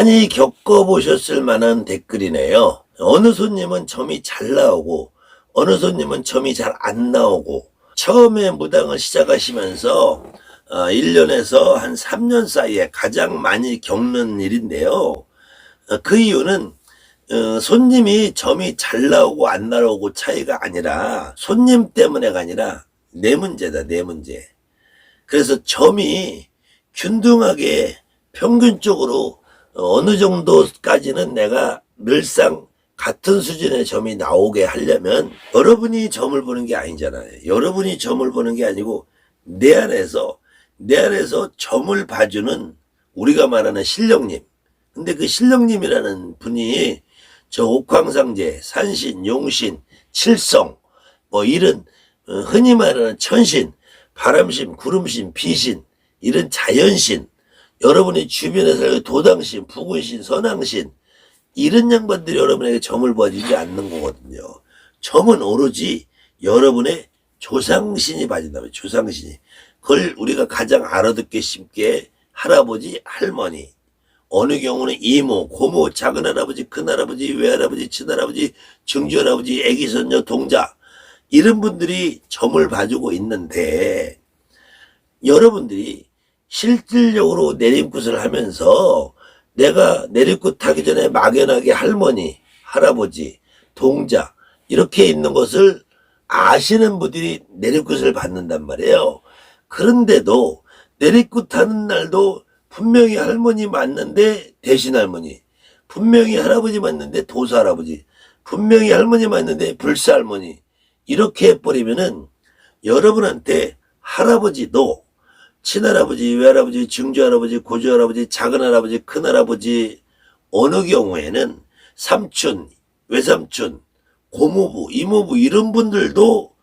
많이 겪어보셨을 만한 댓글이네요. 어느 손님은 점이 잘 나오고 어느 손님은 점이 잘 안 나오고, 처음에 무당을 시작하시면서 1년에서 한 3년 사이에 가장 많이 겪는 일인데요. 그 이유는 손님이 점이 잘 나오고 안 나오고 차이가 아니라 손님 때문에가 아니라 내 문제다, 내 문제. 그래서 점이 균등하게 평균적으로 어느 정도까지는 내가 늘상 같은 수준의 점이 나오게 하려면 여러분이 점을 보는 게 아니잖아요. 여러분이 점을 보는 게 아니고 내 안에서 점을 봐주는 우리가 말하는 신령님. 근데 그 신령님이라는 분이 저 옥황상제, 산신, 용신, 칠성 뭐 이런 흔히 말하는 천신, 바람신, 구름신, 비신 이런 자연신, 여러분이 주변에 살고 도당신, 부군신, 선왕신 이런 양반들이 여러분에게 점을 봐주지 않는 거거든요. 점은 오로지 여러분의 조상신이 봐준다면, 조상신이. 그걸 우리가 가장 알아듣기 쉽게 할아버지, 할머니, 어느 경우는 이모, 고모, 작은할아버지, 큰할아버지, 외할아버지, 친할아버지, 증조할아버지, 애기손녀, 동자 이런 분들이 점을 봐주고 있는데, 여러분들이 실질적으로 내림굿을 하면서 내가 내림굿 하기 전에 막연하게 할머니, 할아버지, 동자 이렇게 있는 것을 아시는 분들이 내림굿을 받는단 말이에요. 그런데도 내림굿 하는 날도 분명히 할머니 맞는데 대신 할머니, 분명히 할아버지 맞는데 도사 할아버지, 분명히 할머니 맞는데 불사 할머니 이렇게 해버리면은 여러분한테 할아버지도 친할아버지, 외할아버지, 증조할아버지, 고조할아버지, 작은할아버지, 큰할아버지 어느 경우에는 삼촌, 외삼촌, 고모부, 이모부 이런 분들도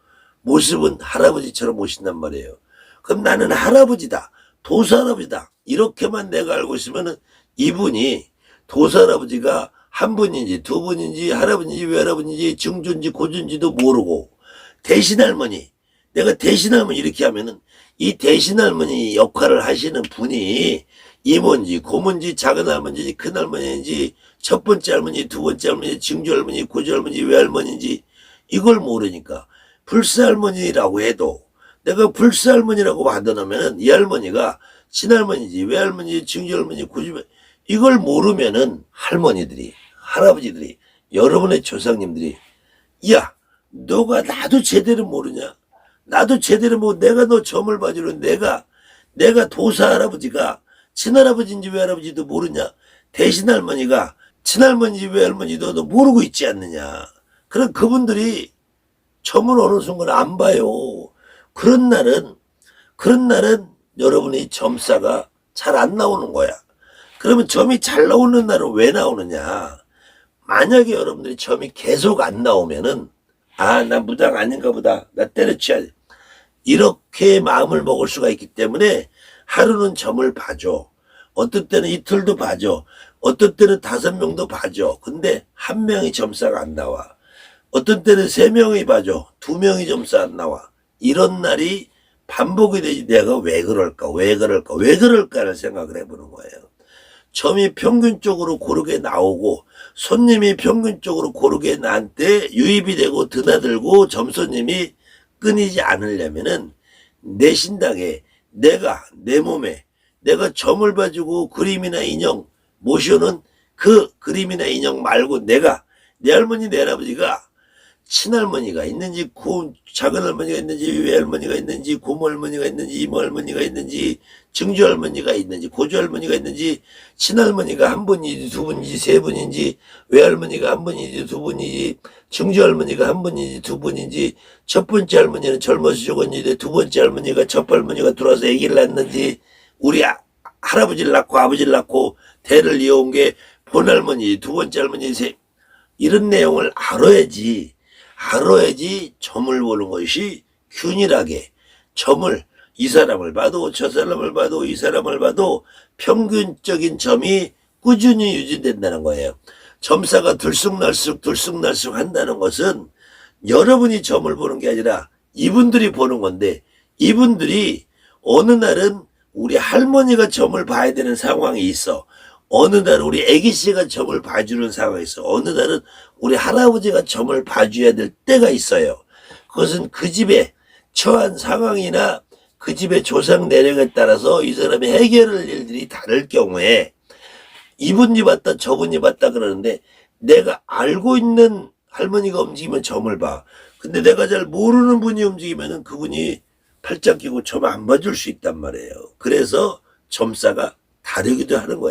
모습은 할아버지처럼 모신단 말이에요. 그럼 나는 할아버지다, 도사할아버지다 이렇게만 내가 알고 있으면 이분이 도사할아버지가 한 분인지 두 분인지 할아버지인지 외할아버지인지 증조인지 고조인지도 모르고, 대신할머니, 내가 대신할머니 이렇게 하면은 이 대신할머니 역할을 하시는 분이 이모인지 고모인지 작은할머니인지 큰할머니인지 첫 번째 할머니, 두 번째 할머니, 증조할머니, 고조할머니, 외할머니인지 이걸 모르니까 불사할머니라고 해도 내가 불사할머니라고 받아놓으면 이 할머니가 친할머니인지 외할머니, 증조할머니, 고조할머니 이걸 모르면은 할머니들이, 할아버지들이, 여러분의 조상님들이 야, 너가 나도 제대로 모르냐? 나도 제대로 뭐 내가 너 점을 봐주는 내가 도사 할아버지가 친할아버지인지 외할아버지도 모르냐? 대신 할머니가 친할머니인지 외할머니도 너 모르고 있지 않느냐? 그럼 그분들이 점을 어느 순간 안 봐요. 그런 날은 여러분이 점사가 잘 안 나오는 거야. 그러면 점이 잘 나오는 날은 왜 나오느냐? 만약에 여러분들이 점이 계속 안 나오면은 나 무당 아닌가 보다, 나 때려치워야지 이렇게 마음을 먹을 수가 있기 때문에 하루는 점을 봐줘. 어떤 때는 이틀도 봐줘. 어떤 때는 5명도 봐줘. 근데 한 명이 점사가 안 나와. 어떤 때는 3명이 봐줘. 2명이 점사 안 나와. 이런 날이 반복이 되지. 내가 왜 그럴까를 생각을 해보는 거예요. 점이 평균적으로 고르게 나오고 손님이 평균적으로 고르게 나한테 유입이 되고 드나들고 점손님이 끊이지 않으려면은 내 신당에 내 몸에 내가 점을 봐주고 그림이나 인형 모셔놓은 그 그림이나 인형 말고 내 할머니, 내 할아버지가 친할머니가 있는지 작은할머니가 있는지 외할머니가 있는지 고모할머니가 있는지 이모할머니가 있는지 증조할머니가 있는지 고조할머니가 있는지 친할머니가 한 분인지 두 분인지 세 분인지 외할머니가 한 분인지 두 분인지 증조할머니가 한 분인지 두 분인지 첫 번째 할머니는 젊어서 죽었는데 두 번째 할머니가 첫 할머니가 들어와서 아기를 낳았는지 우리 할아버지를 낳고 아버지를 낳고 대를 이어온 게 본할머니 두 번째 할머니 이런 내용을 알아야지 점을 보는 것이 균일하게 점을 이 사람을 봐도 저 사람을 봐도 이 사람을 봐도 평균적인 점이 꾸준히 유지된다는 거예요. 점사가 들쑥날쑥 한다는 것은 여러분이 점을 보는 게 아니라 이분들이 보는 건데, 이분들이 어느 날은 우리 할머니가 점을 봐야 되는 상황이 있어. 어느 날 우리 애기 씨가 점을 봐주는 상황이 있어. 어느 날은 우리 할아버지가 점을 봐줘야 될 때가 있어요. 그것은 그 집에 처한 상황이나 그 집의 조상 내력에 따라서 이 사람이 해결할 일들이 다를 경우에 이분이 봤다 저분이 봤다 그러는데, 내가 알고 있는 할머니가 움직이면 점을 봐. 근데 내가 잘 모르는 분이 움직이면은 그분이 팔짱 끼고 점 안 봐줄 수 있단 말이에요. 그래서 점사가 다르기도 하는 거예요.